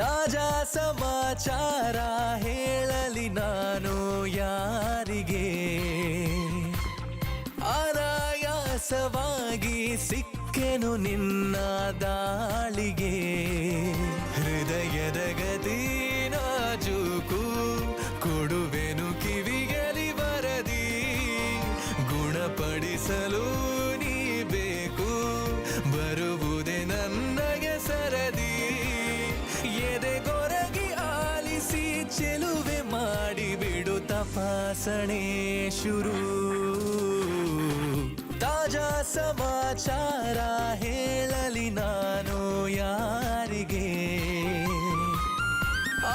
ತಾಜಾ ಸಮಾಚಾರ ಹೇಳಲಿ ನಾನು ಯಾರಿಗೆ, ಅನಾಯಾಸವಾಗಿ ಸಿಕ್ಕೆನು ನಿನ್ನ ದಾಳಿಗೆ. ಹೃದಯದ ಗತಿ ನಾಜೂಕು ಕೊಡುವೆನು ಕಿವಿಗಲಿ ವರದಿ, ಗುಣಪಡಿಸಲು ನೀ ಬೇಕು ಬರುವುದೇ ನನಗೆ ಸರದಿ. ಎದೆಗೊರಗಿ ಆಲಿಸಿ ಚೆಲುವೆ ಮಾಡಿಬಿಡು ತಪಾಸಣೆ ಶುರು. ತಾಜಾ ಸಮಾಚಾರ ಹೇಳಲಿ ನಾನು ಯಾರಿಗೆ,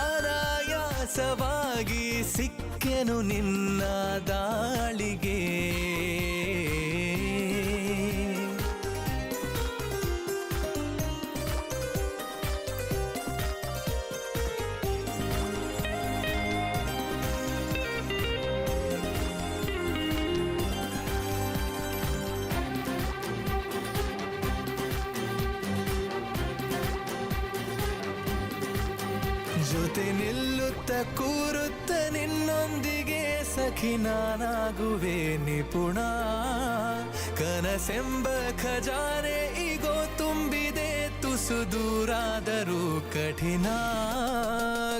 ಅನಾಯಾಸವಾಗಿ ಸಿಕ್ಕೆನು ನಿನ್ನ ದಾಳಿಗೆ. ಜೊತೆ ನಿಲ್ಲುತ್ತ ಕೂರುತ್ತ ನಿನ್ನೊಂದಿಗೆ ಸಖಿ ನಾನಾಗುವೆ ನಿಪುಣ. ಕನಸೆಂಬ ಖಜಾನೆ ಈಗೋ ತುಂಬಿದೆ ತುಸು ದೂರಾದರೂ ಕಠಿಣ.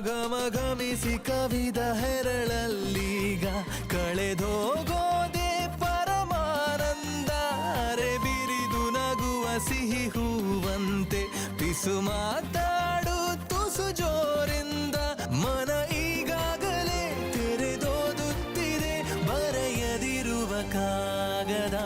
ಘಮಘಮಿಸಿ ಕವಿದ ಹೆರಳಲ್ಲೀಗ ಕಳೆದೋಗೋದೆ ಪರಮಾನಂದ. ಬಿರಿದು ನಗುವ ಸಿಹಿ ಹೂವಂತೆ ಪಿಸು ಮಾತಾಡು ತುಸು ಜೋರಿಂದ. ಮನ ಈಗಾಗಲೇ ತೆರೆದೋದುತ್ತಿದೆ ಬರೆಯದಿರುವ ಕಾಗದ.